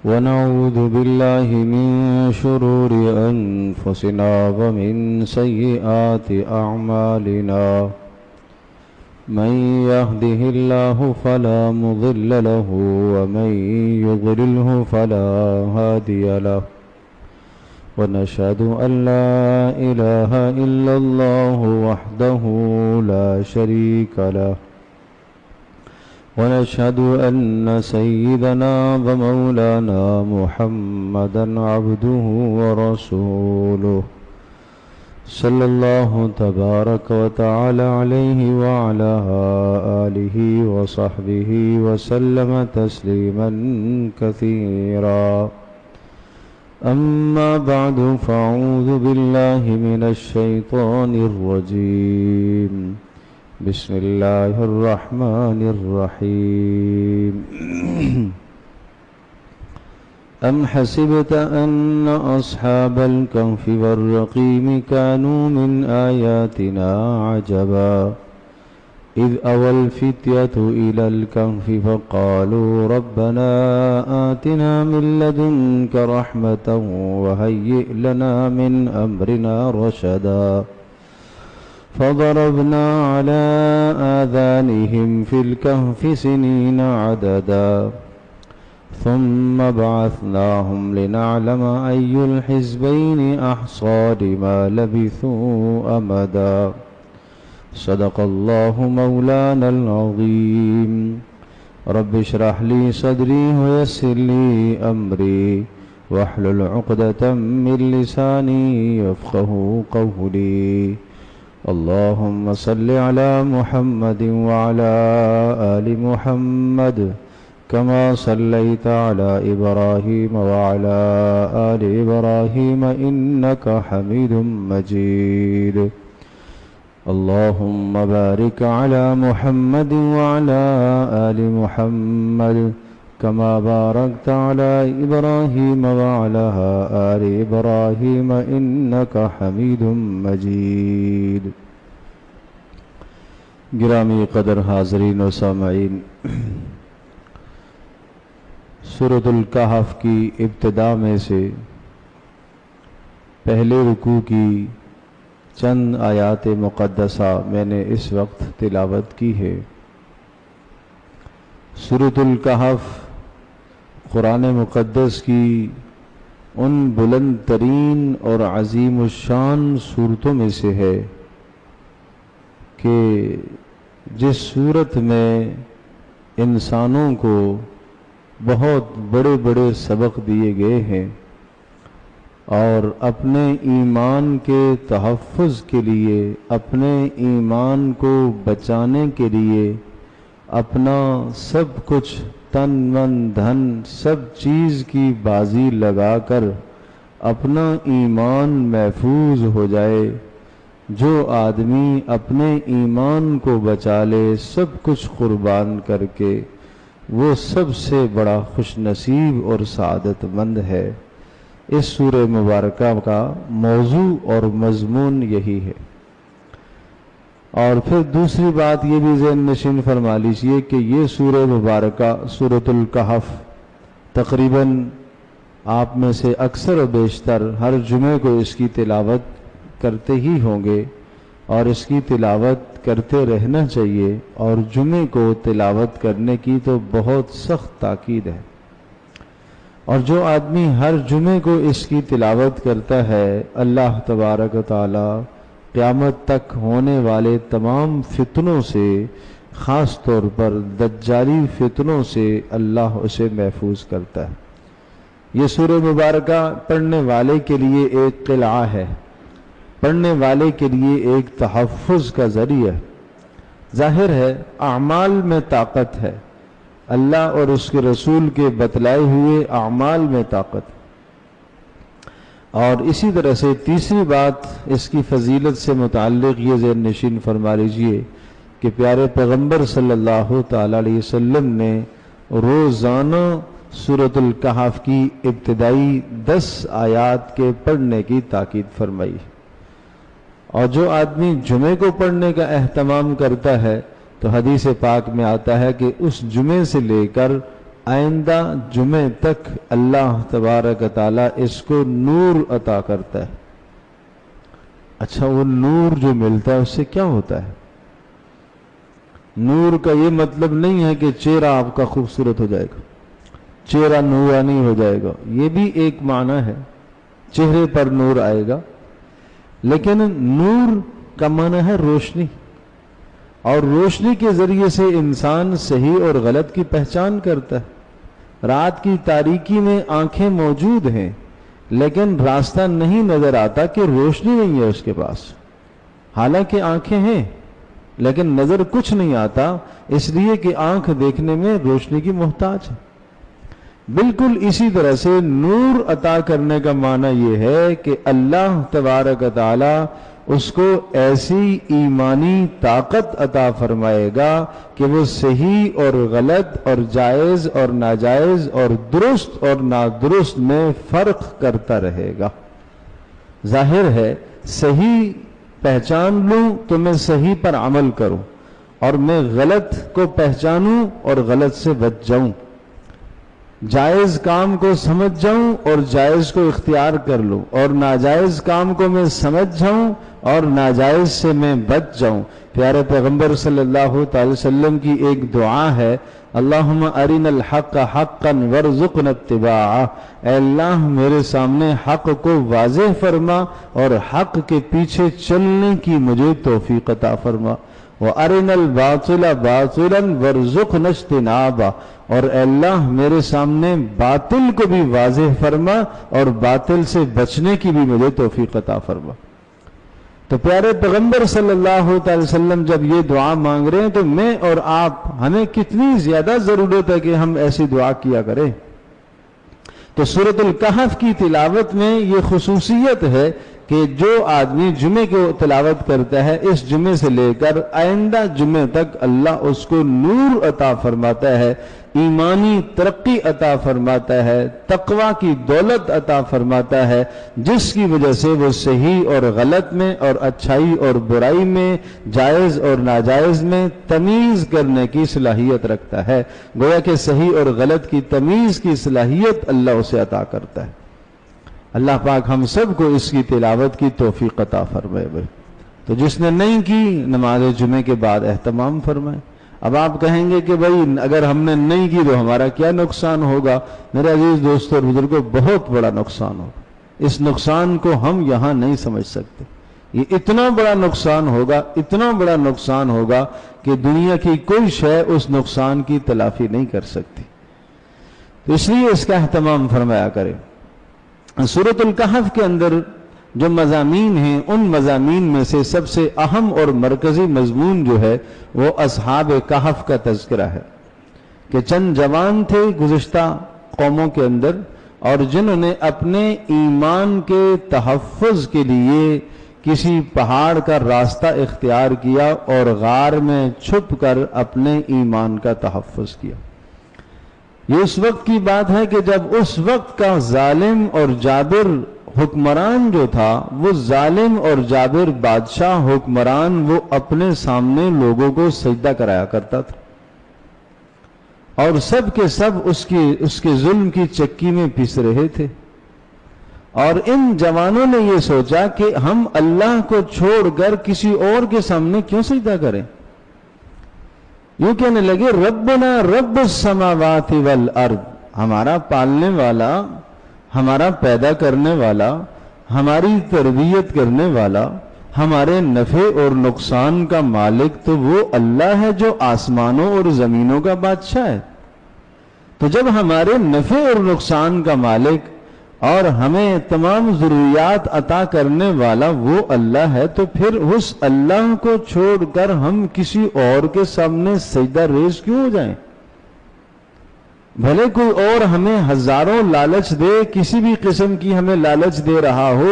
ونعوذ بالله من شرور أنفسنا ومن سيئات أعمالنا من يهده الله فلا مضل له ومن يضلله فلا هادي له ونشهد أن لا إله إلا الله وحده لا شريك له ونشهد أن سيدنا ومولانا محمدا عبده ورسوله صلى الله تبارك وتعالى عليه وعلى آله وصحبه وسلم تسليما كثيرا أما بعد فأعوذ بالله من الشيطان الرجيم بسم الله الرحمن الرحيم أم حسبت أن أصحاب الكهف والرقيم كانوا من آياتنا عجبا إذ أوى الفتية إلى الكهف فقالوا ربنا آتنا من لدنك رحمة وهيئ لنا من أمرنا رشدا فضربنا على آذانهم في الكهف سنين عددا ثم بعثناهم لنعلم أي الحزبين أحصى لما لبثوا أمدا صدق الله مولانا العظيم رب اشرح لي صدري ويسر لي أمري واحلل عقدة من لساني يفقه قولي اللهم صل على محمد وعلى آل محمد كما صليت على إبراهيم وعلى آل إبراهيم إنك حميد مجيد اللهم بارك على محمد وعلى آل محمد كما باركت على إبراهيم وعلى آل إبراهيم إنك حميد مجيد گرامی قدر حاضرین و سامعین، سورۃ الکہف کی ابتدا میں سے پہلے رکوع کی چند آیات مقدسہ میں نے اس وقت تلاوت کی ہے۔ سورۃ الکہف قرآن مقدس کی ان بلند ترین اور عظیم الشان صورتوں میں سے ہے کہ جس صورت میں انسانوں کو بہت بڑے بڑے سبق دیے گئے ہیں اور اپنے ایمان کے تحفظ کے لیے، اپنے ایمان کو بچانے کے لیے اپنا سب کچھ تن من دھن سب چیز کی بازی لگا کر اپنا ایمان محفوظ ہو جائے۔ جو آدمی اپنے ایمان کو بچا لے سب کچھ قربان کر کے، وہ سب سے بڑا خوش نصیب اور سعادت مند ہے۔ اس سورہ مبارکہ کا موضوع اور مضمون یہی ہے۔ اور پھر دوسری بات یہ بھی ذہن نشین فرما لیجیے کہ یہ سورہ مبارکہ سورۃ الکہف تقریباً آپ میں سے اکثر و بیشتر ہر جمعے کو اس کی تلاوت کرتے ہی ہوں گے اور اس کی تلاوت کرتے رہنا چاہیے، اور جمعے کو تلاوت کرنے کی تو بہت سخت تاکید ہے۔ اور جو آدمی ہر جمعے کو اس کی تلاوت کرتا ہے، اللہ تبارک و تعالی قیامت تک ہونے والے تمام فتنوں سے، خاص طور پر دجالی فتنوں سے اللہ اسے محفوظ کرتا ہے۔ یہ سورہ مبارکہ پڑھنے والے کے لیے ایک قلعہ ہے، پڑھنے والے کے لیے ایک تحفظ کا ذریعہ۔ ظاہر ہے اعمال میں طاقت ہے، اللہ اور اس کے رسول کے بتلائے ہوئے اعمال میں طاقت۔ اور اسی طرح سے تیسری بات اس کی فضیلت سے متعلق یہ ذہن نشین فرما لیجئے کہ پیارے پیغمبر صلی اللہ تعالی علیہ وسلم نے روزانہ سورۃ الکہف کی ابتدائی 10 آیات کے پڑھنے کی تاکید فرمائی، اور جو آدمی جمعے کو پڑھنے کا اہتمام کرتا ہے تو حدیث پاک میں آتا ہے کہ اس جمعے سے لے کر آئندہ جمعے تک اللہ تبارک تعالیٰ اس کو نور عطا کرتا ہے۔ اچھا، وہ نور جو ملتا ہے اس سے کیا ہوتا ہے؟ نور کا یہ مطلب نہیں ہے کہ چہرہ آپ کا خوبصورت ہو جائے گا، چہرہ نورانی ہو جائے گا، یہ بھی ایک معنی ہے، چہرے پر نور آئے گا، لیکن نور کا معنی ہے روشنی، اور روشنی کے ذریعے سے انسان صحیح اور غلط کی پہچان کرتا ہے۔ رات کی تاریکی میں آنکھیں موجود ہیں لیکن راستہ نہیں نظر آتا کہ روشنی نہیں ہے اس کے پاس، حالانکہ آنکھیں ہیں لیکن نظر کچھ نہیں آتا، اس لیے کہ آنکھ دیکھنے میں روشنی کی محتاج ہے۔ بالکل اسی طرح سے نور عطا کرنے کا معنی یہ ہے کہ اللہ تبارک تعالی اس کو ایسی ایمانی طاقت عطا فرمائے گا کہ وہ صحیح اور غلط اور جائز اور ناجائز اور درست اور نادرست میں فرق کرتا رہے گا۔ ظاہر ہے صحیح پہچان لوں تو میں صحیح پر عمل کروں، اور میں غلط کو پہچانوں اور غلط سے بچ جاؤں، جائز کام کو سمجھ جاؤں اور جائز کو اختیار کر لوں، اور ناجائز کام کو میں سمجھ جاؤں اور ناجائز سے میں بچ جاؤں۔ پیارے پیغمبر صلی اللہ تعالی وسلم کی ایک دعا ہے، اللہم ارنا الحق حقا وارزقنا اتباعہ، اے اللہ میرے سامنے حق کو واضح فرما اور حق کے پیچھے چلنے کی مجھے توفیق عطا فرما، وَأَرِنَا الْبَاطِلَ بَاطِلًا وَارْزُقْنَا اجْتِنَابَهُ، اور اے اللہ میرے سامنے باطل کو بھی واضح فرما اور باطل سے بچنے کی بھی مجھے توفیق عطا فرما۔ تو پیارے پیغمبر صلی اللہ تعالی وسلم جب یہ دعا مانگ رہے ہیں تو میں اور آپ ہمیں کتنی زیادہ ضرورت ہے کہ ہم ایسی دعا کیا کریں۔ تو سورۃ الکہف کی تلاوت میں یہ خصوصیت ہے کہ جو آدمی جمعے کو تلاوت کرتا ہے، اس جمعے سے لے کر آئندہ جمعے تک اللہ اس کو نور عطا فرماتا ہے، ایمانی ترقی عطا فرماتا ہے، تقوی کی دولت عطا فرماتا ہے، جس کی وجہ سے وہ صحیح اور غلط میں اور اچھائی اور برائی میں، جائز اور ناجائز میں تمیز کرنے کی صلاحیت رکھتا ہے۔ گویا کہ صحیح اور غلط کی تمیز کی صلاحیت اللہ اسے عطا کرتا ہے۔ اللہ پاک ہم سب کو اس کی تلاوت کی توفیق عطا فرمائے۔ تو جس نے نہیں کی نماز جمعے کے بعد اہتمام فرمائے۔ اب آپ کہیں گے کہ بھائی اگر ہم نے نہیں کی تو ہمارا کیا نقصان ہوگا؟ میرے عزیز دوستوں اور بزرگوں، بہت بڑا نقصان ہوگا۔ اس نقصان کو ہم یہاں نہیں سمجھ سکتے۔ یہ اتنا بڑا نقصان ہوگا، اتنا بڑا نقصان ہوگا کہ دنیا کی کوئی شے اس نقصان کی تلافی نہیں کر سکتی۔ تو اس لیے اس کا اہتمام فرمایا کرے۔ سورۃ الکہف کے اندر جو مضامین ہیں، ان مضامین میں سے سب سے اہم اور مرکزی مضمون جو ہے وہ اصحاب کہف کا تذکرہ ہے، کہ چند جوان تھے گزشتہ قوموں کے اندر، اور جنہوں نے اپنے ایمان کے تحفظ کے لیے کسی پہاڑ کا راستہ اختیار کیا اور غار میں چھپ کر اپنے ایمان کا تحفظ کیا۔ یہ اس وقت کی بات ہے کہ جب اس وقت کا ظالم اور جابر حکمران جو تھا، وہ ظالم اور جابر بادشاہ حکمران، وہ اپنے سامنے لوگوں کو سجدہ کرایا کرتا تھا، اور سب کے سب اس کے ظلم کی چکی میں پس رہے تھے۔ اور ان جوانوں نے یہ سوچا کہ ہم اللہ کو چھوڑ کر کسی اور کے سامنے کیوں سجدہ کریں؟ یوں کہنے لگے، ربنا رب السماوات والارض، ہمارا پالنے والا، ہمارا پیدا کرنے والا، ہماری تربیت کرنے والا، ہمارے نفع اور نقصان کا مالک تو وہ اللہ ہے جو آسمانوں اور زمینوں کا بادشاہ ہے۔ تو جب ہمارے نفع اور نقصان کا مالک اور ہمیں تمام ضروریات عطا کرنے والا وہ اللہ ہے، تو پھر اس اللہ کو چھوڑ کر ہم کسی اور کے سامنے سجدہ ریز کیوں ہو جائیں؟ بھلے کوئی اور ہمیں ہزاروں لالچ دے، کسی بھی قسم کی ہمیں لالچ دے رہا ہو،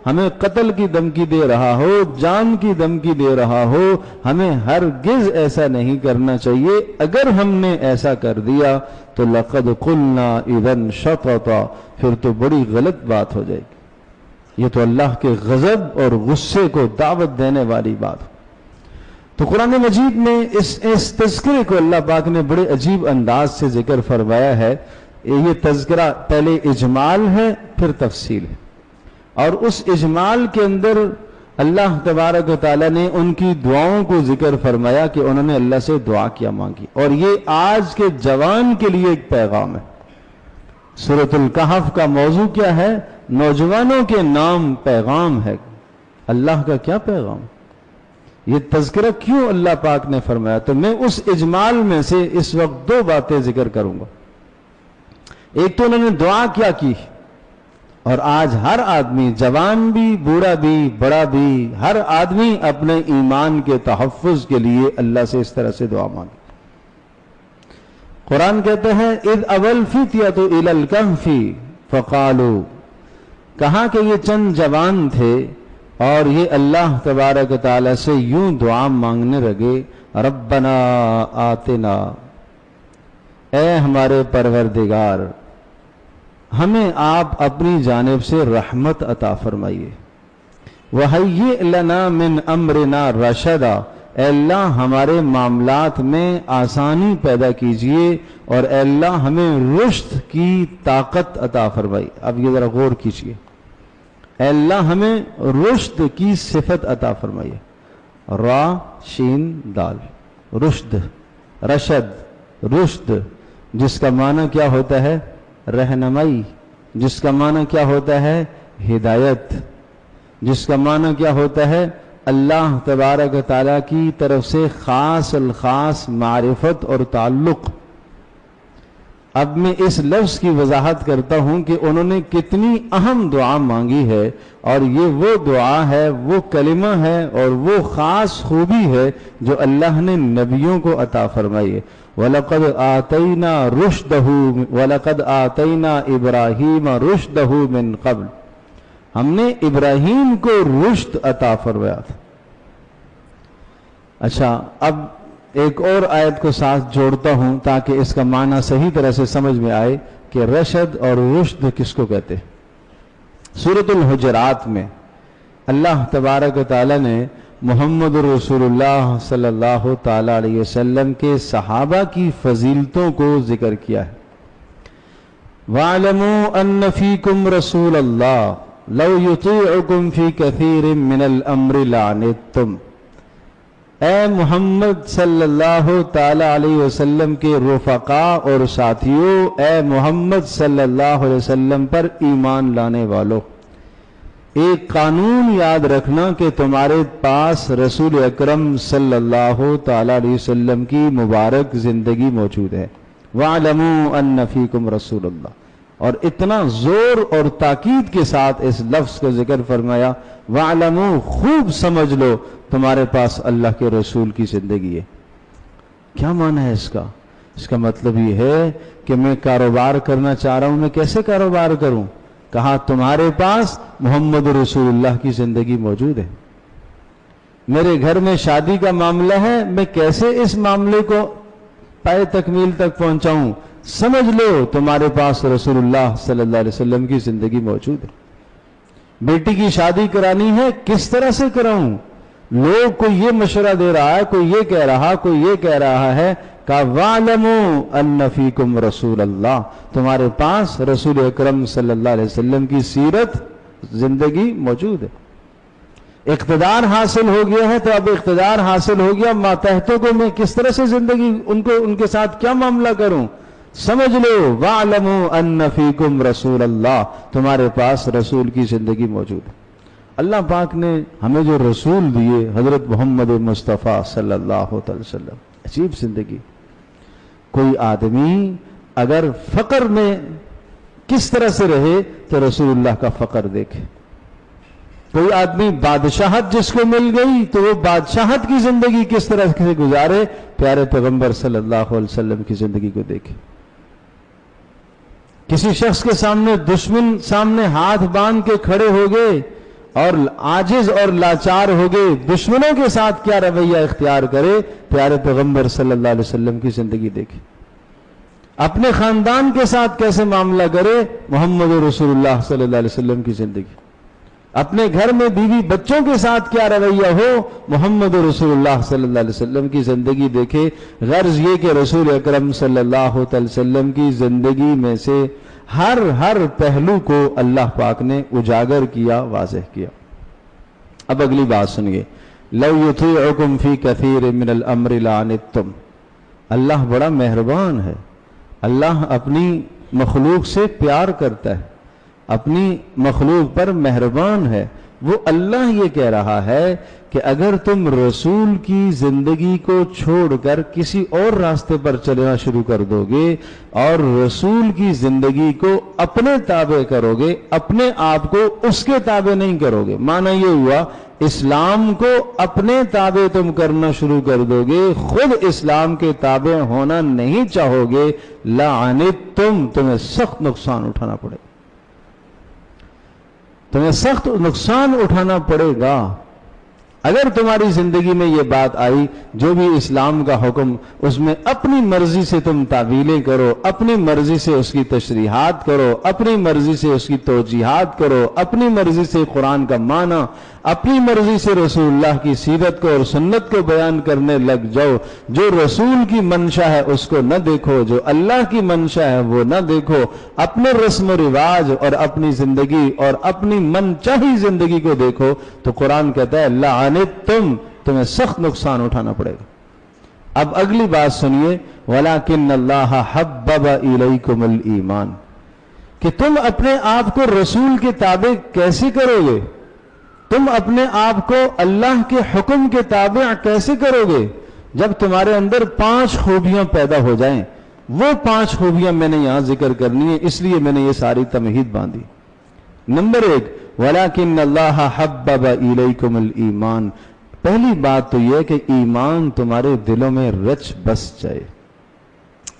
ہمیں قتل کی دھمکی دے رہا ہو، جان کی دھمکی دے رہا ہو، ہمیں ہرگز ایسا نہیں کرنا چاہیے۔ اگر ہم نے ایسا کر دیا تو لقد قلنا اذا شططا، پھر تو بڑی غلط بات ہو جائے گی۔ یہ تو اللہ کے غضب اور غصے کو دعوت دینے والی بات۔ تو قرآن مجید میں اس تذکرے کو اللہ پاک نے بڑے عجیب انداز سے ذکر فرمایا ہے. یہ تذکرہ پہلے اجمال ہے پھر تفصیل ہے، اور اس اجمال کے اندر اللہ تبارک و تعالیٰ نے ان کی دعاؤں کو ذکر فرمایا کہ انہوں نے اللہ سے دعا کیا مانگی. اور یہ آج کے جوان کے لیے ایک پیغام ہے. سورۃ الکہف کا موضوع کیا ہے؟ نوجوانوں کے نام پیغام ہے. اللہ کا کیا پیغام؟ یہ تذکرہ کیوں اللہ پاک نے فرمایا؟ تو میں اس اجمال میں سے اس وقت دو باتیں ذکر کروں گا. ایک تو انہوں نے دعا کیا کی، اور آج ہر آدمی، جوان بھی، بوڑھا بھی، بڑا بھی، ہر آدمی اپنے ایمان کے تحفظ کے لیے اللہ سے اس طرح سے دعا مانگے. قرآن کہتے ہیں اذ اول فتیۃ الی الکہف فقالوا، کہا کہ یہ چند جوان تھے اور یہ اللہ تبارک و تعالی سے یوں دعا مانگنے لگے، ربنا آتنا، اے ہمارے پروردگار ہمیں آپ اپنی جانب سے رحمت عطا فرمائیے، وَهَيِّئْ لَنَا مِنْ أَمْرِنَا رَشَدًا، اے اللہ ہمارے معاملات میں آسانی پیدا کیجئے، اور اے اللہ ہمیں رشد کی طاقت عطا فرمائی. اب یہ ذرا غور کیجئے، اے اللہ ہمیں رشد کی صفت عطا فرمائیے. را شین دال، رشد، رشد، رشد، جس کا معنی کیا ہوتا ہے؟ رہنمائی، جس کا معنی کیا ہوتا ہے؟ ہدایت، جس کا معنی کیا ہوتا ہے؟ اللہ تبارک و تعالیٰ کی طرف سے خاص الخاص معرفت اور تعلق. اب میں اس لفظ کی وضاحت کرتا ہوں کہ انہوں نے کتنی اہم دعا مانگی ہے، اور یہ وہ دعا ہے، وہ کلمہ ہے، اور وہ خاص خوبی ہے جو اللہ نے نبیوں کو عطا فرمائی ہے. وَلَقَدْ آتَيْنَا رُشْدَهُ وَلَقَدْ آتَيْنَا إِبْرَاهِيمَ رُشْدَهُ مِنْ قَبْلِ، ہم نے ابراہیم کو رشد عطا فرمایا تھا. اچھا، اب ایک اور آیت کو ساتھ جوڑتا ہوں تاکہ اس کا معنی صحیح طرح سے سمجھ میں آئے کہ رشد اور رشد کس کو کہتے ہیں. سورۃ الحجرات میں اللہ تبارک و تعالی نے محمد رسول اللہ صلی اللہ تعالی علیہ وسلم کے صحابہ کی فضیلتوں کو ذکر کیا ہے. وَاعْلَمُوا أَنَّ فِيكُمْ رَسُولَ اللَّهِ لَوْ يُطِيعُكُمْ فِي كَثِيرٍ مِّنَ الْأَمْرِ لَعَنِتُّمْ، اے محمد صلی اللہ تعالی علیہ وسلم کے رفقاء اور ساتھیوں، اے محمد صلی اللہ علیہ وسلم پر ایمان لانے والوں، ایک قانون یاد رکھنا کہ تمہارے پاس رسول اکرم صلی اللہ تعالی علیہ وسلم کی مبارک زندگی موجود ہے. وَاعْلَمُوا أَنَّ فِيكُمْ رَسُولَ اللَّهِ، اور اتنا زور اور تاکید کے ساتھ اس لفظ کا ذکر فرمایا، وَاعْلَمُوا، خوب سمجھ لو تمہارے پاس اللہ کے رسول کی زندگی ہے. کیا معنی ہے اس کا؟ اس کا مطلب یہ ہے کہ میں کاروبار کرنا چاہ رہا ہوں، میں کیسے کاروبار کروں؟ کہا تمہارے پاس محمد رسول اللہ کی زندگی موجود ہے. میرے گھر میں شادی کا معاملہ ہے، میں کیسے اس معاملے کو پائے تکمیل تک پہنچاؤں؟ سمجھ لو تمہارے پاس رسول اللہ صلی اللہ علیہ وسلم کی زندگی موجود ہے. بیٹی کی شادی کرانی ہے، کس طرح سے کراؤں؟ لوگ کوئی یہ مشورہ دے رہا ہے، کوئی یہ کہہ رہا، کوئی یہ کہہ رہا ہے. کہ وَاعْلَمُوا أَنَّ فِيكُمْ رَسُولَ اللَّهِ، تمہارے پاس رسول اکرم صلی اللہ علیہ وسلم کی سیرت، زندگی موجود ہے. اقتدار حاصل ہو گیا ہے تو اب اقتدار حاصل ہو گیا، ماتحتوں کو میں کس طرح سے زندگی ان کے ساتھ کیا معاملہ کروں؟ سمجھ لو وَاعْلَمُوا أَنَّ فِيكُمْ رَسُولَ اللَّهِ، تمہارے پاس رسول کی زندگی موجود ہے. اللہ پاک نے ہمیں جو رسول دیے، حضرت محمد مصطفیٰ صلی اللہ علیہ وسلم، عجیب زندگی. کوئی آدمی اگر فقر میں کس طرح سے رہے تو رسول اللہ کا فقر دیکھے. کوئی آدمی بادشاہت جس کو مل گئی تو وہ بادشاہت کی زندگی کس طرح سے گزارے، پیارے پیغمبر صلی اللہ علیہ وسلم کی زندگی کو دیکھے. کسی شخص کے سامنے دشمن سامنے ہاتھ باندھ کے کھڑے ہو گئے اور عاجز اور لاچار ہو گئے، دشمنوں کے ساتھ کیا رویہ اختیار کرے، پیارے پیغمبر صلی اللہ علیہ وسلم کی زندگی دیکھے. اپنے خاندان کے ساتھ کیسے معاملہ کرے، محمد رسول اللہ صلی اللہ علیہ وسلم کی زندگی. اپنے گھر میں بیوی بچوں کے ساتھ کیا رویہ ہو، محمد رسول اللہ صلی اللہ علیہ وسلم کی زندگی دیکھے۔ غرض یہ کہ رسول اکرم صلی اللہ علیہ وسلم کی زندگی میں سے ہر پہلو کو اللہ پاک نے اجاگر کیا، واضح کیا۔ اب اگلی بات سنیے، لو یطیعکم فی کثیر من الامر لعنتم۔ اللہ بڑا مہربان ہے، اللہ اپنی مخلوق سے پیار کرتا ہے، اپنی مخلوق پر مہربان ہے۔ وہ اللہ یہ کہہ رہا ہے کہ اگر تم رسول کی زندگی کو چھوڑ کر کسی اور راستے پر چلنا شروع کر دو گے اور رسول کی زندگی کو اپنے تابع کرو گے، اپنے آپ کو اس کے تابع نہیں کرو گے، معنی یہ ہوا اسلام کو اپنے تابع تم کرنا شروع کر دو گے، خود اسلام کے تابع ہونا نہیں چاہو گے، لعنتم، تمہیں سخت نقصان اٹھانا پڑے گا، تمہیں سخت نقصان اٹھانا پڑے گا۔ اگر تمہاری زندگی میں یہ بات آئی، جو بھی اسلام کا حکم، اس میں اپنی مرضی سے تم تعویلیں کرو، اپنی مرضی سے اس کی تشریحات کرو، اپنی مرضی سے اس کی توجیحات کرو، اپنی مرضی سے قرآن کا معنی، اپنی مرضی سے رسول اللہ کی سیرت کو اور سنت کو بیان کرنے لگ جاؤ، جو رسول کی منشا ہے اس کو نہ دیکھو، جو اللہ کی منشا ہے وہ نہ دیکھو، اپنے رسم و رواج اور اپنی زندگی اور اپنی من چاہی زندگی کو دیکھو، تو قرآن کہتا ہے لعنتم، تمہیں سخت نقصان اٹھانا پڑے گا۔ اب اگلی بات سنیے، وَلَكِنَّ اللَّهَ حَبَّبَ إِلَيْكُمُ الْإِيمَانَ، کہ تم اپنے آپ کو رسول کے تابع کیسے کرو گے، تم اپنے آپ کو اللہ کے حکم کے تابع کیسے کرو گے، جب تمہارے اندر 5 خوبیاں پیدا ہو جائیں۔ وہ 5 خوبیاں میں نے یہاں ذکر کرنی ہے، اس لیے میں نے یہ ساری تمہید باندھی۔ نمبر 1، وَلَكِنَّ اللَّهَ حَبَّبَ إِلَيْكُمُ الْإِيمَانَ، پہلی بات تو یہ کہ ایمان تمہارے دلوں میں رچ بس جائے،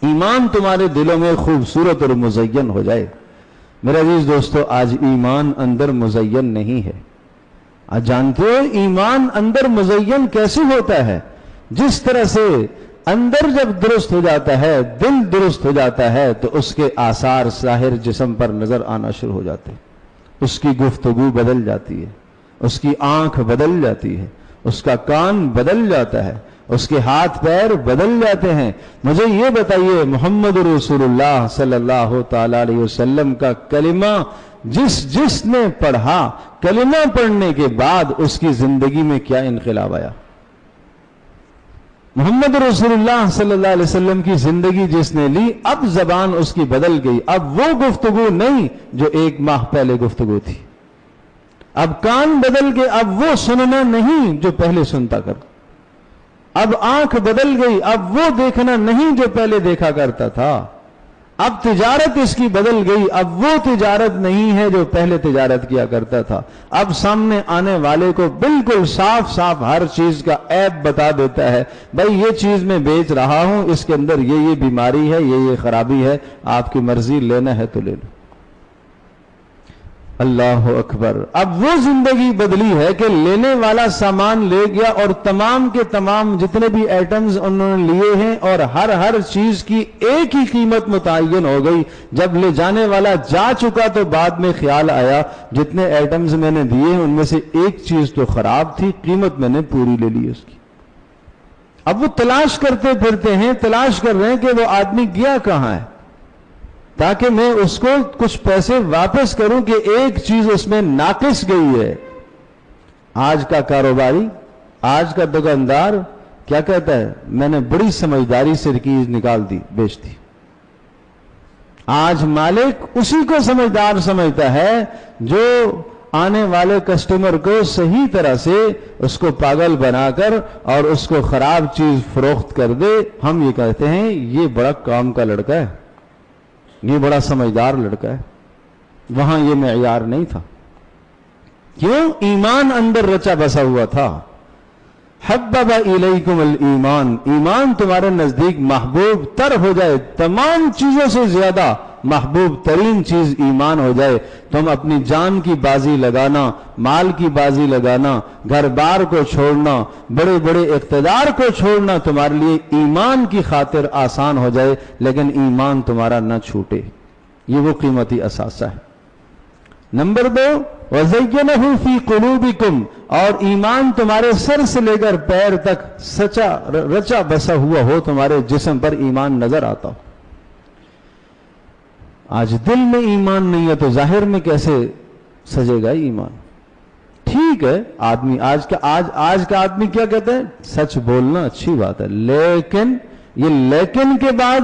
ایمان تمہارے دلوں میں خوبصورت اور مزین ہو جائے۔ میرے عزیز دوستو، آج ایمان اندر مزین نہیں ہے۔ آج جانتے ہو ایمان اندر مزین کیسے ہوتا ہے؟ جس طرح سے اندر جب درست ہو جاتا ہے، دل درست ہو جاتا ہے، تو اس کے آثار ظاہر جسم پر نظر آنا شروع ہو جاتے ہیں، اس کی گفتگو بدل جاتی ہے، اس کی آنکھ بدل جاتی ہے، اس کا کان بدل جاتا ہے، اس کے ہاتھ پیر بدل جاتے ہیں۔ مجھے یہ بتائیے، محمد رسول اللہ صلی اللہ تعالی علیہ وسلم کا کلمہ جس نے پڑھا، کلمہ پڑھنے کے بعد اس کی زندگی میں کیا انقلاب آیا؟ محمد رسول اللہ صلی اللہ علیہ وسلم کی زندگی جس نے لی، اب زبان اس کی بدل گئی، اب وہ گفتگو نہیں جو 1 ماہ پہلے گفتگو تھی، اب کان بدل گئے، اب وہ سننا نہیں جو پہلے سنتا کر، اب آنکھ بدل گئی، اب وہ دیکھنا نہیں جو پہلے دیکھا کرتا تھا، اب تجارت اس کی بدل گئی، اب وہ تجارت نہیں ہے جو پہلے تجارت کیا کرتا تھا، اب سامنے آنے والے کو بالکل صاف صاف ہر چیز کا عیب بتا دیتا ہے، بھائی یہ چیز میں بیچ رہا ہوں، اس کے اندر یہ بیماری ہے، یہ خرابی ہے، آپ کی مرضی، لینا ہے تو لے لو۔ اللہ اکبر، اب وہ زندگی بدلی ہے کہ لینے والا سامان لے گیا اور تمام کے تمام جتنے بھی ایٹمز انہوں نے لیے ہیں اور ہر چیز کی ایک ہی قیمت متعین ہو گئی۔ جب لے جانے والا جا چکا تو بعد میں خیال آیا جتنے ایٹمز میں نے دیے ان میں سے ایک چیز تو خراب تھی، قیمت میں نے پوری لے لی اس کی۔ اب وہ تلاش کرتے پھرتے ہیں، تلاش کر رہے ہیں کہ وہ آدمی گیا کہاں ہے، تاکہ میں اس کو کچھ پیسے واپس کروں کہ ایک چیز اس میں ناقص گئی ہے۔ آج کا کاروباری، آج کا دکاندار کیا کہتا ہے؟ میں نے بڑی سمجھداری سے چیز نکال دی، بیچ دی۔ آج مالک اسی کو سمجھدار سمجھتا ہے جو آنے والے کسٹمر کو صحیح طرح سے اس کو پاگل بنا کر اور اس کو خراب چیز فروخت کر دے۔ ہم یہ کہتے ہیں یہ بڑا کام کا لڑکا ہے، یہ بڑا سمجھدار لڑکا ہے۔ وہاں یہ معیار نہیں تھا، کیوں؟ ایمان اندر رچا بسا ہوا تھا۔ حبب الیکم الایمان، ایمان تمہارے نزدیک محبوب تر ہو جائے، تمام چیزوں سے زیادہ محبوب ترین چیز ایمان ہو جائے، تم اپنی جان کی بازی لگانا، مال کی بازی لگانا، گھر بار کو چھوڑنا، بڑے بڑے اقتدار کو چھوڑنا تمہارے لیے ایمان کی خاطر آسان ہو جائے، لیکن ایمان تمہارا نہ چھوٹے، یہ وہ قیمتی اثاثہ ہے۔ نمبر 2، وَزَيَّنَهُ فِي قُلُوبِكُمْ، اور ایمان تمہارے سر سے لے کر پیر تک سچا رچا بسا ہوا ہو، تمہارے جسم پر ایمان نظر آتا ہو۔ آج دل میں ایمان نہیں ہے تو ظاہر میں کیسے سجے گا ایمان؟ ٹھیک ہے، آدمی آج کا آدمی کیا کہتا ہے؟ سچ بولنا اچھی بات ہے، لیکن یہ لیکن کے بعد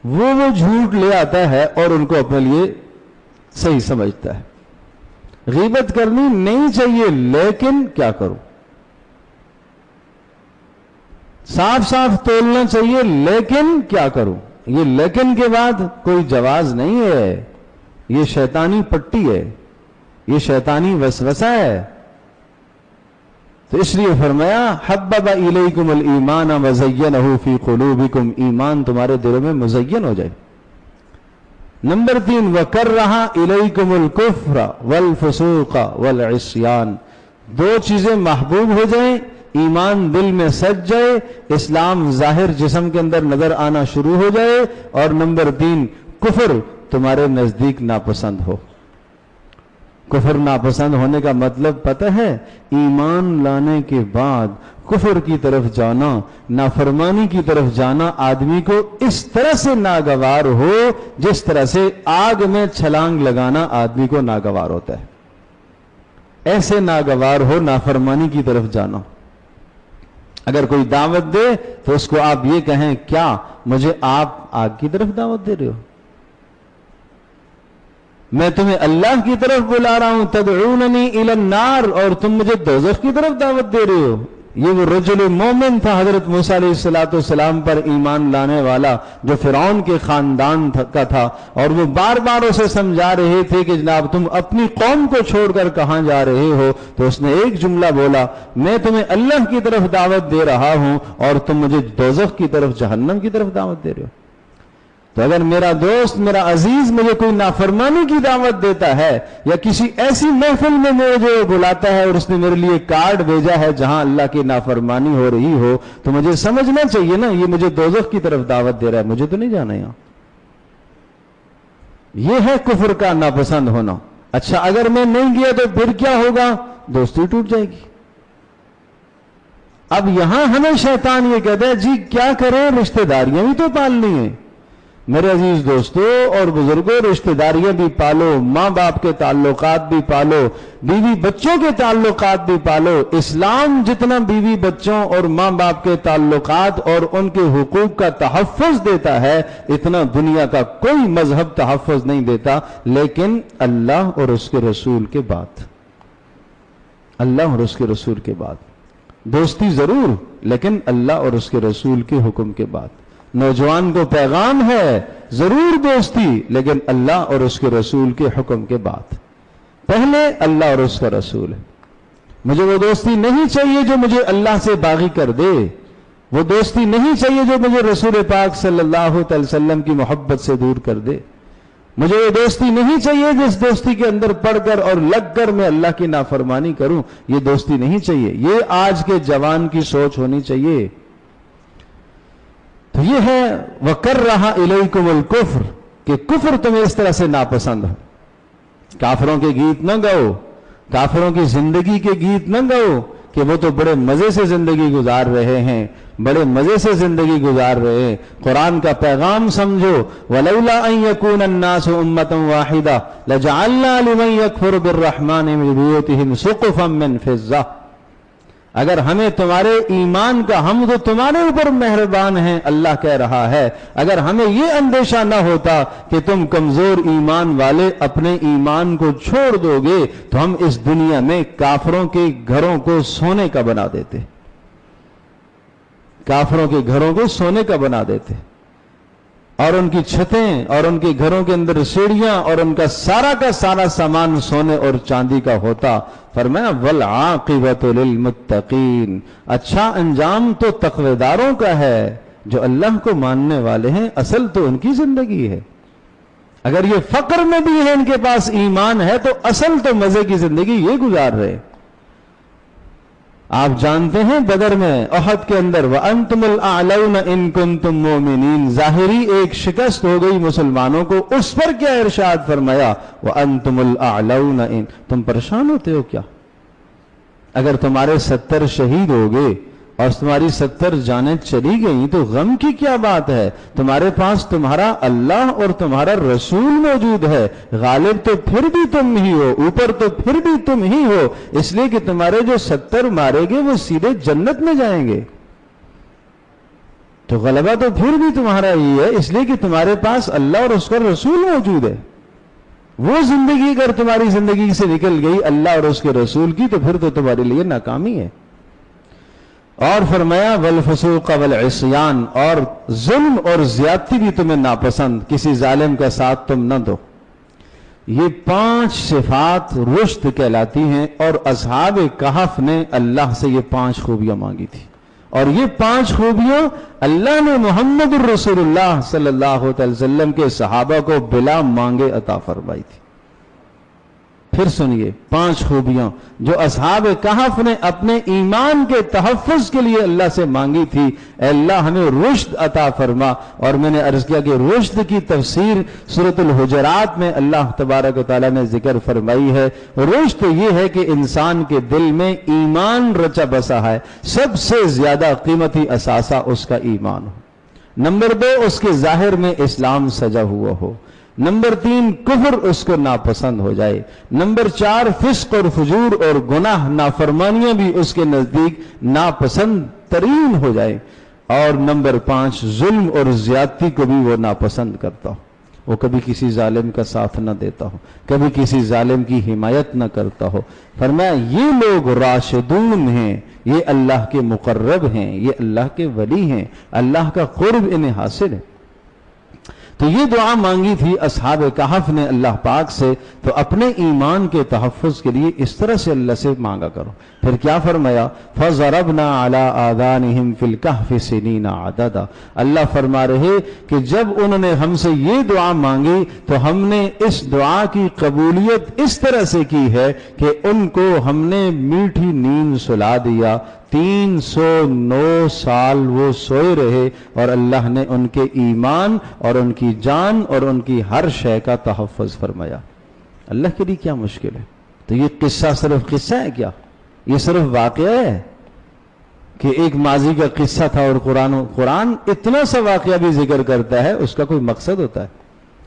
وہ جھوٹ لے آتا ہے اور ان کو اپنے لیے صحیح سمجھتا ہے۔ غیبت کرنی نہیں چاہیے، لیکن کیا کروں؟ صاف صاف تولنا چاہیے، لیکن کیا کروں؟ یہ لیکن کے بعد کوئی جواز نہیں ہے، یہ شیطانی پٹی ہے، یہ شیطانی وسوسہ ہے۔ تو اس لیے فرمایا حبب الیکم الایمان وزینہ فی قلوبکم، ایمان تمہارے دلوں میں مزین ہو جائے۔ نمبر 3 وکرہ الیکم الکفر والفسوق والعصیان، دو چیزیں محبوب ہو جائیں، ایمان دل میں سج جائے، اسلام ظاہر جسم کے اندر نظر آنا شروع ہو جائے، اور نمبر 3 کفر تمہارے نزدیک ناپسند ہو۔ کفر ناپسند ہونے کا مطلب پتہ ہے؟ ایمان لانے کے بعد کفر کی طرف جانا، نافرمانی کی طرف جانا آدمی کو اس طرح سے ناگوار ہو جس طرح سے آگ میں چھلانگ لگانا آدمی کو ناگوار ہوتا ہے، ایسے ناگوار ہو نافرمانی کی طرف جانا۔ اگر کوئی دعوت دے تو اس کو آپ یہ کہیں، کیا مجھے آپ آگ کی طرف دعوت دے رہے ہو؟ میں تمہیں اللہ کی طرف بلا رہا ہوں، تدعوننی الی النار، اور تم مجھے دوزخ کی طرف دعوت دے رہے ہو۔ یہ وہ رجل مومن تھا حضرت موسیٰ علیہ السلام پر ایمان لانے والا، جو فرعون کے خاندان کا تھا، اور وہ بار بار اسے سمجھا رہے تھے کہ جناب تم اپنی قوم کو چھوڑ کر کہاں جا رہے ہو؟ تو اس نے ایک جملہ بولا، میں تمہیں اللہ کی طرف دعوت دے رہا ہوں اور تم مجھے دوزخ کی طرف، جہنم کی طرف دعوت دے رہے ہو۔ تو اگر میرا دوست، میرا عزیز مجھے کوئی نافرمانی کی دعوت دیتا ہے، یا کسی ایسی محفل میں مجھے بلاتا ہے اور اس نے میرے لیے کارڈ بھیجا ہے جہاں اللہ کی نافرمانی ہو رہی ہو، تو مجھے سمجھنا چاہیے نا، یہ مجھے دوزخ کی طرف دعوت دے رہا ہے، مجھے تو نہیں جانا یہاں۔ یہ ہے کفر کا ناپسند ہونا۔ اچھا اگر میں نہیں گیا تو پھر کیا ہوگا؟ دوستی ٹوٹ جائے گی۔ اب یہاں ہمیں شیطان یہ کہتا ہے جی کیا کریں، رشتہ داریاں بھی تو پالنی ہیں۔ میرے عزیز دوستو اور بزرگوں، رشتہ داریاں بھی پالو، ماں باپ کے تعلقات بھی پالو، بیوی بچوں کے تعلقات بھی پالو۔ اسلام جتنا بیوی بچوں اور ماں باپ کے تعلقات اور ان کے حقوق کا تحفظ دیتا ہے، اتنا دنیا کا کوئی مذہب تحفظ نہیں دیتا، لیکن اللہ اور اس کے رسول کے بعد، اللہ اور اس کے رسول کے بعد دوستی ضرور، لیکن اللہ اور اس کے رسول کے حکم کے بعد۔ نوجوان کو پیغام ہے ضرور دوستی، لیکن اللہ اور اس کے رسول کے حکم کے بعد۔ پہلے اللہ اور اس کا رسول ہے۔ مجھے وہ دوستی نہیں چاہیے جو مجھے اللہ سے باغی کر دے، وہ دوستی نہیں چاہیے جو مجھے رسول پاک صلی اللہ علیہ وسلم کی محبت سے دور کر دے، مجھے وہ دوستی نہیں چاہیے جس دوستی کے اندر پڑھ کر اور لگ کر میں اللہ کی نافرمانی کروں، یہ دوستی نہیں چاہیے۔ یہ آج کے جوان کی سوچ ہونی چاہیے۔ تو یہ ہے وَكَرَّهَ إِلَيْكُمُ الْكُفْرِ، کہ کفر تمہیں اس طرح سے ناپسند ہو۔ کافروں کے گیت نہ گاؤ، کافروں کی زندگی کے گیت نہ گاؤ کہ وہ تو بڑے مزے سے زندگی گزار رہے ہیں، بڑے مزے سے زندگی گزار رہے ہیں۔ قرآن کا پیغام سمجھو، وَلَوْلَا أَن يَكُونَ النَّاسُ أُمَّةً وَاحِدَةً لَجَعَلْنَا لِمَن يَكْفُرُ بِالرَّحْمَنِ مِن بُيُوتِهِمْ سُقُفًا مِّن فِضَّةٍ۔ اگر ہمیں تمہارے ایمان کا، ہم تو تمہارے اوپر مہربان ہیں، اللہ کہہ رہا ہے، اگر ہمیں یہ اندیشہ نہ ہوتا کہ تم کمزور ایمان والے اپنے ایمان کو چھوڑ دو گے تو ہم اس دنیا میں کافروں کے گھروں کو سونے کا بنا دیتے، کافروں کے گھروں کو سونے کا بنا دیتے، اور ان کی چھتیں اور ان کے گھروں کے اندر سیڑھیاں اور ان کا سارا سامان سونے اور چاندی کا ہوتا۔ فرمایا والعاقبۃ للمتقین، اچھا انجام تو تقویداروں کا ہے جو اللہ کو ماننے والے ہیں، اصل تو ان کی زندگی ہے۔ اگر یہ فقر میں بھی ہے، ان کے پاس ایمان ہے، تو اصل تو مزے کی زندگی یہ گزار رہے۔ آپ جانتے ہیں بدر میں احد کے اندر وَأَنْتُمُ الْأَعْلَوْنَ إِن كُنْتُم مُؤْمِنِينَ ظاہری ایک شکست ہو گئی مسلمانوں کو، اس پر کیا ارشاد فرمایا؟ وَأَنْتُمُ الْأَعْلَوْنَ إِن تم پریشان ہوتے ہو کیا؟ اگر تمہارے 70 شہید ہو گئے اور تمہاری 70 جانیں چلی گئیں تو غم کی کیا بات ہے؟ تمہارے پاس تمہارا اللہ اور تمہارا رسول موجود ہے، غالب تو پھر بھی تم ہی ہو، اوپر تو پھر بھی تم ہی ہو، اس لیے کہ تمہارے جو 70 مارے گے وہ سیدھے جنت میں جائیں گے، تو غلبہ تو پھر بھی تمہارا ہی ہے، اس لیے کہ تمہارے پاس اللہ اور اس کا رسول موجود ہے۔ وہ زندگی اگر تمہاری زندگی سے نکل گئی اللہ اور اس کے رسول کی تو پھر تو تمہارے لیے ناکامی ہے۔ اور فرمایا والفسوق والعصیان، اور ظلم اور زیادتی بھی تمہیں ناپسند، کسی ظالم کا ساتھ تم نہ دو۔ یہ 5 صفات رشد کہلاتی ہیں، اور اصحاب کہف نے اللہ سے یہ 5 خوبیاں مانگی تھی، اور یہ 5 خوبیاں اللہ نے محمد الرسول اللہ صلی اللہ علیہ وسلم کے صحابہ کو بلا مانگے عطا فرمائی تھی۔ پھر سنیے 5 خوبیاں جو اصحاب کہف نے اپنے ایمان کے تحفظ کے لیے اللہ سے مانگی تھی، اے اللہ ہمیں رشد عطا فرما۔ اور میں نے عرض کیا کہ رشد کی تفسیر سورۃ الحجرات میں اللہ تبارک و تعالیٰ نے ذکر فرمائی ہے۔ رشد یہ ہے کہ انسان کے دل میں ایمان رچا بسا ہے، سب سے زیادہ قیمتی اثاثہ اس کا ایمان ہو۔ نمبر 2 اس کے ظاہر میں اسلام سجا ہوا ہو۔ نمبر 3 کفر اس کو ناپسند ہو جائے۔ نمبر 4 فسق اور فجور اور گناہ نافرمانیاں بھی اس کے نزدیک ناپسند ترین ہو جائے۔ اور نمبر 5 ظلم اور زیادتی کو بھی وہ ناپسند کرتا ہو، وہ کبھی کسی ظالم کا ساتھ نہ دیتا ہو، کبھی کسی ظالم کی حمایت نہ کرتا ہو۔ فرمایا یہ لوگ راشدون ہیں، یہ اللہ کے مقرب ہیں، یہ اللہ کے ولی ہیں، اللہ کا قرب انہیں حاصل ہے۔ تو یہ دعا مانگی تھی اصحاب کہف نے اللہ پاک سے، تو اپنے ایمان کے تحفظ کے لیے اس طرح سے اللہ سے مانگا کرو۔ پھر کیا فرمایا؟ فَضَرَبْنَا عَلَىٰ آذَانِهِمْ فِي الْكَهْفِ سِنِينَ عَدَدًا۔ اللہ فرما رہے کہ جب انہوں نے ہم سے یہ دعا مانگی تو ہم نے اس دعا کی قبولیت اس طرح سے کی ہے کہ ان کو ہم نے میٹھی نیند سلا دیا، 309 سال وہ سوئے رہے، اور اللہ نے ان کے ایمان اور ان کی جان اور ان کی ہر شے کا تحفظ فرمایا۔ اللہ کے لیے کیا مشکل ہے؟ تو یہ قصہ صرف قصہ ہے کیا؟ یہ صرف واقعہ ہے کہ ایک ماضی کا قصہ تھا، اور قرآن اتنا سا واقعہ بھی ذکر کرتا ہے، اس کا کوئی مقصد ہوتا ہے؟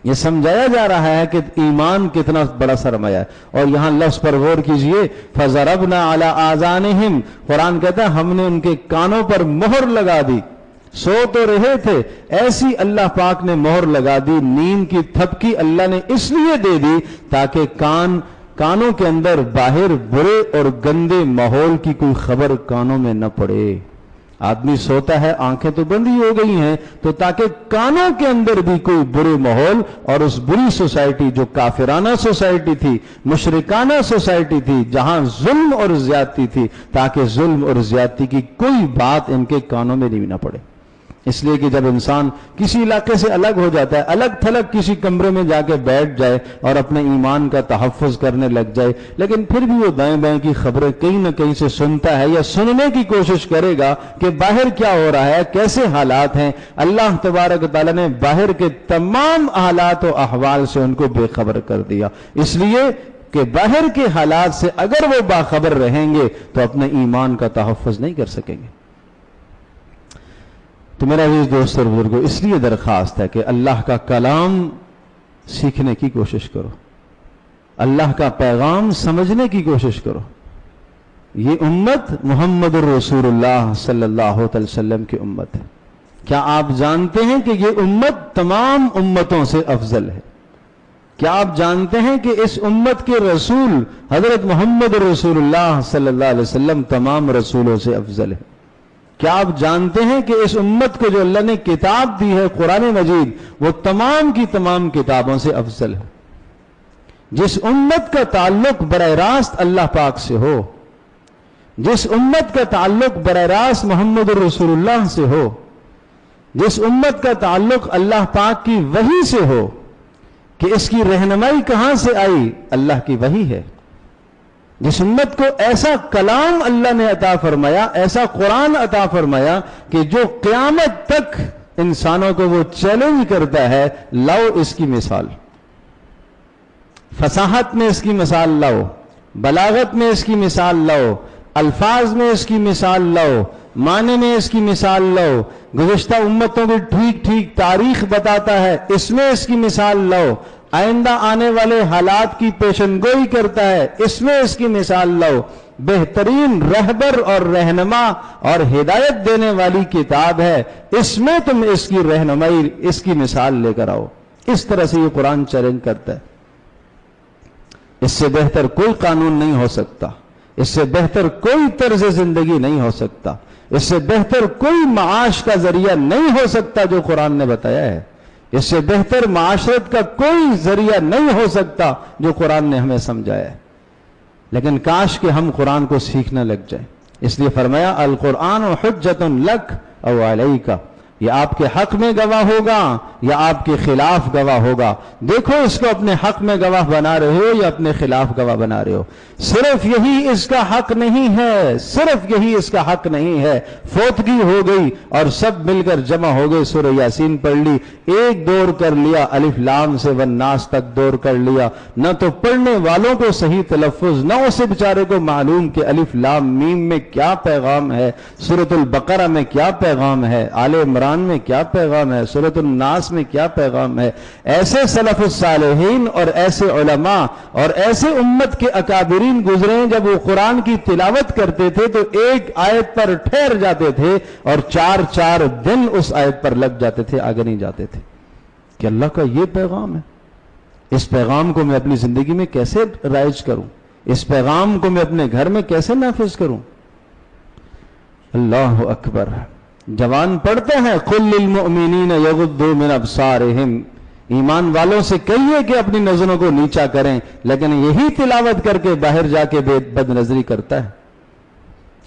یہ سمجھایا جا رہا ہے کہ ایمان کتنا بڑا سرمایہ ہے۔ اور یہاں لفظ پر غور کیجئے، فَضَرَبْنَا عَلَىٰ آذَانِهِمْ، قرآن کہتا ہے ہم نے ان کے کانوں پر مہر لگا دی، سو تو رہے تھے، ایسی اللہ پاک نے مہر لگا دی، نیند کی تھپکی اللہ نے اس لیے دے دی تاکہ کانوں کے اندر باہر برے اور گندے ماحول کی کوئی خبر کانوں میں نہ پڑے۔ آدمی سوتا ہے، آنکھیں تو بند ہی ہو گئی ہیں، تو تاکہ کانوں کے اندر بھی کوئی برے ماحول اور اس بری سوسائٹی جو کافرانہ سوسائٹی تھی، مشرکانہ سوسائٹی تھی، جہاں ظلم اور زیادتی تھی، تاکہ ظلم اور زیادتی کی کوئی بات ان کے کانوں میں نہیں نہ پڑے۔ اس لیے کہ جب انسان کسی علاقے سے الگ ہو جاتا ہے، الگ تھلگ کسی کمرے میں جا کے بیٹھ جائے اور اپنے ایمان کا تحفظ کرنے لگ جائے، لیکن پھر بھی وہ دائیں بائیں کی خبریں کہیں نہ کہیں سے سنتا ہے یا سننے کی کوشش کرے گا کہ باہر کیا ہو رہا ہے، کیسے حالات ہیں۔ اللہ تبارک و تعالیٰ نے باہر کے تمام حالات و احوال سے ان کو بے خبر کر دیا، اس لیے کہ باہر کے حالات سے اگر وہ باخبر رہیں گے تو اپنے ایمان کا تحفظ نہیں کر سکیں گے۔ تو میرا عزیز دوست اور بزرگوں، اس لیے درخواست ہے کہ اللہ کا کلام سیکھنے کی کوشش کرو، اللہ کا پیغام سمجھنے کی کوشش کرو۔ یہ امت محمد الرسول اللہ صلی اللہ علیہ وسلم کی امت ہے۔ کیا آپ جانتے ہیں کہ یہ امت تمام امتوں سے افضل ہے؟ کیا آپ جانتے ہیں کہ اس امت کے رسول حضرت محمد رسول اللہ صلی اللہ علیہ وسلم تمام رسولوں سے افضل ہے؟ کیا آپ جانتے ہیں کہ اس امت کو جو اللہ نے کتاب دی ہے قرآن مجید، وہ تمام کی تمام کتابوں سے افضل ہے؟ جس امت کا تعلق براہ راست اللہ پاک سے ہو، جس امت کا تعلق براہ راست محمد رسول اللہ سے ہو، جس امت کا تعلق اللہ پاک کی وحی سے ہو، کہ اس کی رہنمائی کہاں سے آئی؟ اللہ کی وحی ہے۔ جس امت کو ایسا کلام اللہ نے عطا فرمایا، ایسا قرآن عطا فرمایا کہ جو قیامت تک انسانوں کو وہ چیلنج کرتا ہے، لاؤ اس کی مثال، فصاحت میں اس کی مثال لاؤ، بلاغت میں اس کی مثال لاؤ، الفاظ میں اس کی مثال لاؤ، معنی میں اس کی مثال لاؤ، گزشتہ امتوں کی ٹھیک ٹھیک تاریخ بتاتا ہے، اس میں اس کی مثال لاؤ، آئندہ آنے والے حالات کی پیشن گوئی کرتا ہے، اس میں اس کی مثال لاؤ، بہترین رہبر اور رہنما اور ہدایت دینے والی کتاب ہے، اس میں تم اس کی رہنمائی، اس کی مثال لے کر آؤ۔ اس طرح سے یہ قرآن چیلنج کرتا ہے۔ اس سے بہتر کوئی قانون نہیں ہو سکتا، اس سے بہتر کوئی طرز زندگی نہیں ہو سکتا، اس سے بہتر کوئی معاش کا ذریعہ نہیں ہو سکتا جو قرآن نے بتایا ہے، اس سے بہتر معاشرت کا کوئی ذریعہ نہیں ہو سکتا جو قرآن نے ہمیں سمجھایا ہے۔ لیکن کاش کہ ہم قرآن کو سیکھنے لگ جائیں۔ اس لیے فرمایا القرآن حجۃ لک او علیک، یہ آپ کے حق میں گواہ ہوگا یا آپ کے خلاف گواہ ہوگا۔ دیکھو اس کو اپنے حق میں گواہ بنا رہے ہو یا اپنے خلاف گواہ بنا رہے ہو۔ صرف یہی اس کا حق نہیں ہے، صرف یہی اس کا حق نہیں ہے۔ فوتگی ہو گئی اور سب مل کر جمع ہو گئے، سورہ یاسین پڑھ لی، ایک دور کر لیا، الف لام سے والناس تک دور کر لیا، نہ تو پڑھنے والوں کو صحیح تلفظ، نہ اسے بیچارے کو معلوم کہ الف لام میم میں کیا پیغام ہے، سورۃ البقرہ میں کیا پیغام ہے، آل عمران میں کیا پیغام ہے، سورۃ الناس میں کیا پیغام ہے۔ ایسے سلف الصالحین اور ایسے علماء اور ایسے امت کے اکابرین گزرے ہیں، جب وہ قرآن کی تلاوت کرتے تھے تو ایک آیت پر ٹھہر جاتے تھے اور 4 دن اس آیت پر لگ جاتے تھے، آگے نہیں جاتے تھے کہ اللہ کا یہ پیغام ہے، اس پیغام کو میں اپنی زندگی میں کیسے رائج کروں، اس پیغام کو میں اپنے گھر میں کیسے نافذ کروں۔ اللہ اکبر۔ جوان پڑھتے ہیں قل للمؤمنین یغضوا من ابصارہم، ایمان والوں سے کہیے کہ اپنی نظروں کو نیچا کریں، لیکن یہی تلاوت کر کے باہر جا کے بد نظری کرتا ہے۔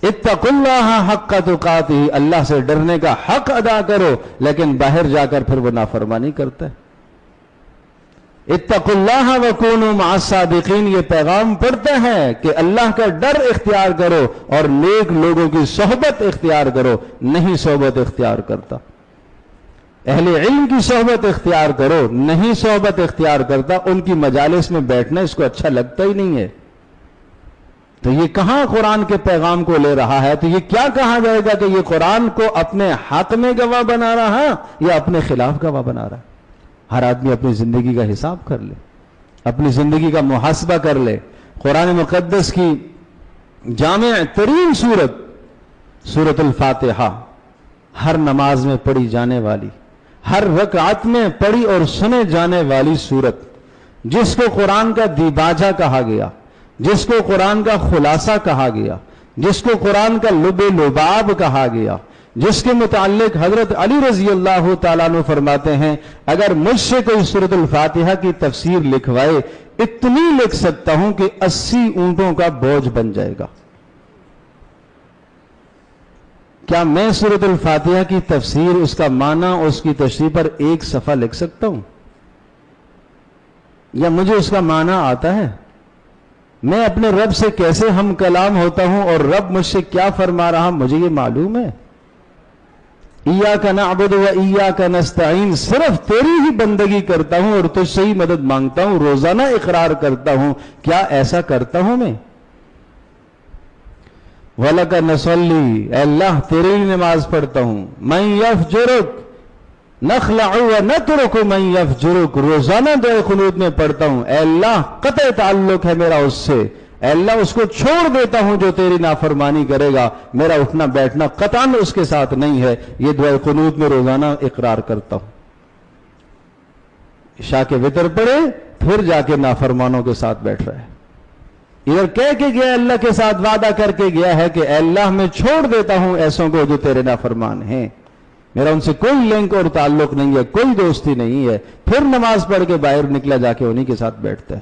اتقوا اللہ حق تقاتہ، اللہ سے ڈرنے کا حق ادا کرو، لیکن باہر جا کر پھر وہ نافرمانی کرتا ہے۔ اتقوا اللہ وکونوا مع الصادقین، یہ پیغام پڑھتا ہے کہ اللہ کا ڈر اختیار کرو اور نیک لوگوں کی صحبت اختیار کرو، نہیں صحبت اختیار کرتا۔ اہل علم کی صحبت اختیار کرو، نہیں صحبت اختیار کرتا، ان کی مجالس میں بیٹھنا اس کو اچھا لگتا ہی نہیں ہے۔ تو یہ کہاں قرآن کے پیغام کو لے رہا ہے؟ تو یہ کیا کہا جائے گا کہ یہ قرآن کو اپنے حق میں گواہ بنا رہا ہے یا اپنے خلاف گواہ بنا رہا ہے؟ ہر آدمی اپنی زندگی کا حساب کر لے، اپنی زندگی کا محاسبہ کر لے۔ قرآن مقدس کی جامع ترین سورت سورۃ الفاتحہ، ہر نماز میں پڑھی جانے والی، ہر رکعت میں پڑھی اور سنے جانے والی سورت، جس کو قرآن کا دیباجہ کہا گیا، جس کو قرآن کا خلاصہ کہا گیا، جس کو قرآن کا لب لباب کہا گیا، جس کے متعلق حضرت علی رضی اللہ تعالیٰ عنہ فرماتے ہیں اگر مجھ سے کوئی سورۃ الفاتحہ کی تفسیر لکھوائے، اتنی لکھ سکتا ہوں کہ 80 اونٹوں کا بوجھ بن جائے گا۔ کیا میں سورۃ الفاتحہ کی تفسیر، اس کا معنی، اس کی تشریح پر ایک صفحہ لکھ سکتا ہوں؟ یا مجھے اس کا معنی آتا ہے؟ میں اپنے رب سے کیسے ہم کلام ہوتا ہوں اور رب مجھ سے کیا فرما رہا مجھے یہ معلوم ہے۔ ایاک نعبد و ایاک نستعین، صرف تیری ہی بندگی کرتا ہوں اور تجھ سے ہی مدد مانگتا ہوں، روزانہ اقرار کرتا ہوں۔ کیا ایسا کرتا ہوں میں؟ وَلَكَ نَصَلِّي، اے اللہ تیرے ہی نماز پڑھتا ہوں۔ مَن يَفْجُرُكَ نَخْلَعُ وَنَتْرُكُ مَن يَفْجُرُكَ، روزانہ دعائے قنوت میں پڑھتا ہوں، اے اللہ قطع تعلق ہے میرا اس سے، اے اللہ اس کو چھوڑ دیتا ہوں جو تیری نافرمانی کرے گا، میرا اٹھنا بیٹھنا قطعاً اس کے ساتھ نہیں ہے۔ یہ دعائے قنوت میں روزانہ اقرار کرتا ہوں۔ عشاء کے وتر پڑھے پھر جا کے نافرمانوں کے ساتھ بیٹھ رہا ہے، ادھر کہہ کے گیا اللہ کے ساتھ وعدہ کر کے گیا ہے کہ اے اللہ میں چھوڑ دیتا ہوں ایسوں کو جو تیرے نافرمان ہیں، میرا ان سے کوئی لنک اور تعلق نہیں ہے، کوئی دوستی نہیں ہے، پھر نماز پڑھ کے باہر نکلا جا کے انہی کے ساتھ بیٹھتا ہے۔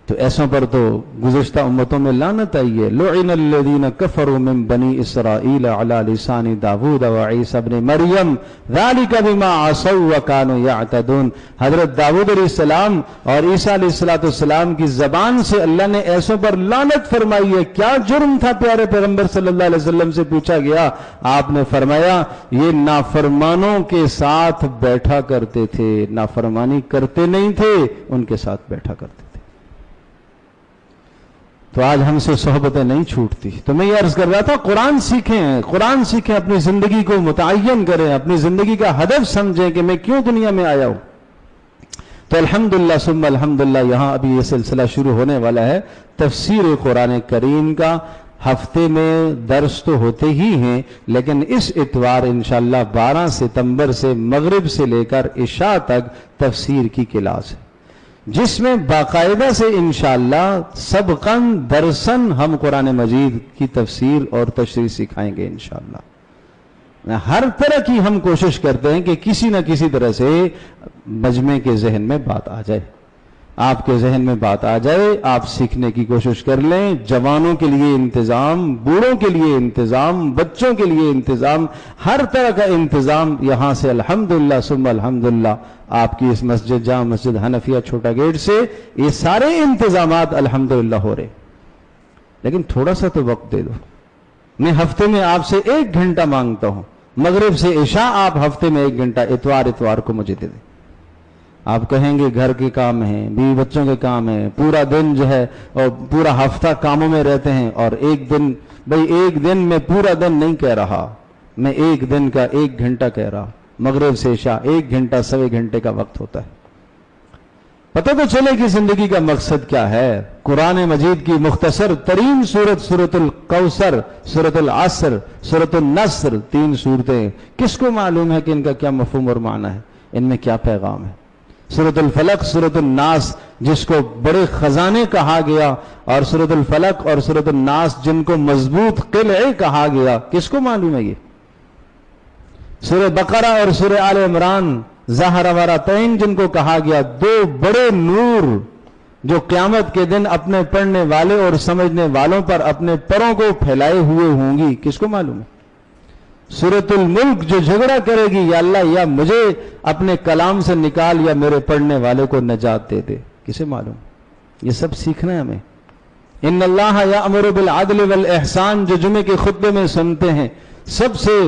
تو ایسوں پر تو گزشتہ امتوں میں لعنت آئی ہے. لعن الذین کفروا من بنی اسرائیل علی لسان داود و عیسی ابن مریم ذلک بما عصوا وکانوا یعتدون. حضرت داود علیہ السلام اور عیسیٰ علیہ السلام کی زبان سے اللہ نے ایسوں پر لعنت فرمائی ہے. کیا جرم تھا پیارے پیغمبر صلی اللہ علیہ وسلم سے پوچھا گیا. آپ نے فرمایا یہ نافرمانوں کے ساتھ بیٹھا کرتے تھے, نافرمانی کرتے نہیں تھے, ان کے ساتھ بیٹھا کرتے تھے. تو آج ہم سے صحبتیں نہیں چھوٹتی. تو میں یہ عرض کر رہا تھا قرآن سیکھیں, قرآن سیکھیں, اپنی زندگی کو متعین کریں, اپنی زندگی کا ہدف سمجھیں کہ میں کیوں دنیا میں آیا ہوں. تو الحمدللہ ثم الحمدللہ یہاں ابھی یہ سلسلہ شروع ہونے والا ہے تفسیر قرآن کریم کا. ہفتے میں درس تو ہوتے ہی ہیں, لیکن اس اتوار انشاءاللہ 12 ستمبر سے مغرب سے لے کر عشاء تک تفسیر کی کلاس ہے, جس میں باقاعدہ سے انشاءاللہ سبقاً درساً ہم قرآن مجید کی تفسیر اور تشریح سکھائیں گے انشاءاللہ. ہر طرح کی ہم کوشش کرتے ہیں کہ کسی نہ کسی طرح سے مجمع کے ذہن میں بات آ جائے, آپ کے ذہن میں بات آ جائے, آپ سیکھنے کی کوشش کر لیں. جوانوں کے لیے انتظام, بوڑھوں کے لیے انتظام, بچوں کے لیے انتظام, ہر طرح کا انتظام یہاں سے الحمدللہ ثم الحمدللہ آپ کی اس مسجد جامع مسجد حنفیہ چھوٹا گیٹ سے یہ سارے انتظامات الحمدللہ ہو رہے. لیکن تھوڑا سا تو وقت دے دو. میں ہفتے میں آپ سے 1 گھنٹہ مانگتا ہوں, مغرب سے عشاء آپ ہفتے میں 1 گھنٹہ اتوار کو مجھے دے دیں. آپ کہیں گے گھر کے کام ہیں, بیوی بچوں کے کام ہیں, پورا دن جو ہے اور پورا ہفتہ کاموں میں رہتے ہیں, اور ایک دن, بھئی ایک دن میں پورا دن نہیں کہہ رہا, میں ایک دن کا 1 گھنٹہ کہہ رہا. مغرب سے عشاء 1 گھنٹہ 1.25 گھنٹے کا وقت ہوتا ہے. پتہ تو چلے کہ زندگی کا مقصد کیا ہے. قرآن مجید کی مختصر ترین سورت سورۃ الکوثر, سورۃ العصر, سورۃ النصر, 3 سورتیں, کس کو معلوم ہے کہ ان کا کیا مفہوم اور معنی ہے, ان میں کیا پیغام ہے. سورۃ الفلق, سورۃ الناس جس کو بڑے خزانے کہا گیا, اور سورۃ الفلق اور سورۃ الناس جن کو مضبوط قلعے کہا گیا, کس کو معلوم ہے یہ. سورہ بقرہ اور سورہ آل عمران زہراورتین جن کو کہا گیا, 2 بڑے نور جو قیامت کے دن اپنے پڑھنے والے اور سمجھنے والوں پر اپنے پروں کو پھیلائے ہوئے ہوں گی, کس کو معلوم ہے. سورۃ الملک جو جھگڑا کرے گی, یا اللہ یا مجھے اپنے کلام سے نکال یا میرے پڑھنے والے کو نجات دے دے, کسے معلوم. یہ سب سیکھنا ہے ہمیں. ان اللہ یأمر بالعدل والاحسان جو جمعے کے خطبے میں سنتے ہیں, سب سے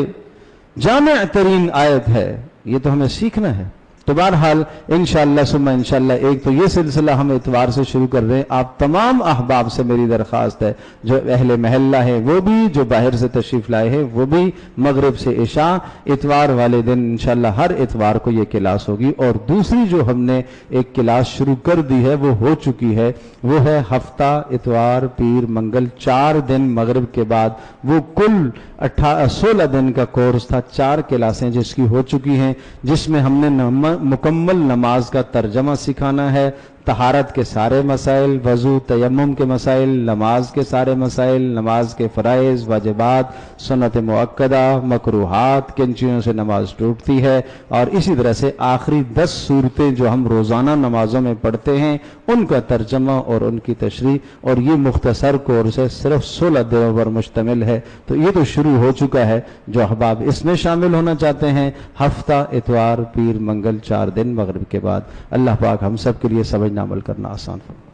جامع ترین آیت ہے. یہ تو ہمیں سیکھنا ہے. تو بہرحال انشاءاللہ ثم انشاءاللہ ایک تو یہ سلسلہ ہم اتوار سے شروع کر رہے ہیں. آپ تمام احباب سے میری درخواست ہے, جو اہل محلہ ہے وہ بھی, جو باہر سے تشریف لائے ہیں وہ بھی, مغرب سے عشاء اتوار والے دن انشاءاللہ ہر اتوار کو یہ کلاس ہوگی. اور دوسری جو ہم نے ایک کلاس شروع کر دی ہے وہ ہو چکی ہے, وہ ہے ہفتہ اتوار پیر منگل 4 دن مغرب کے بعد. وہ کل 16 دن کا کورس تھا, 4 کلاسیں جس کی ہو چکی ہیں, جس میں ہم نے مکمل نماز کا ترجمہ سکھانا ہے, طہارت کے سارے مسائل, وضو تیمم کے مسائل, نماز کے سارے مسائل, نماز کے فرائض واجبات, سنت مؤکدہ, مکروہات, کن چیزوں سے نماز ٹوٹتی ہے, اور اسی طرح سے آخری 10 سورتیں جو ہم روزانہ نمازوں میں پڑھتے ہیں ان کا ترجمہ اور ان کی تشریح. اور یہ مختصر کورس ہے, صرف 16 دنوں پر مشتمل ہے. تو یہ تو شروع ہو چکا ہے. جو احباب اس میں شامل ہونا چاہتے ہیں, ہفتہ اتوار پیر منگل 4 دن مغرب کے بعد, اللہ پاک ہم سب کے لیے سمجھنا عمل کرنا آسان فرمائے.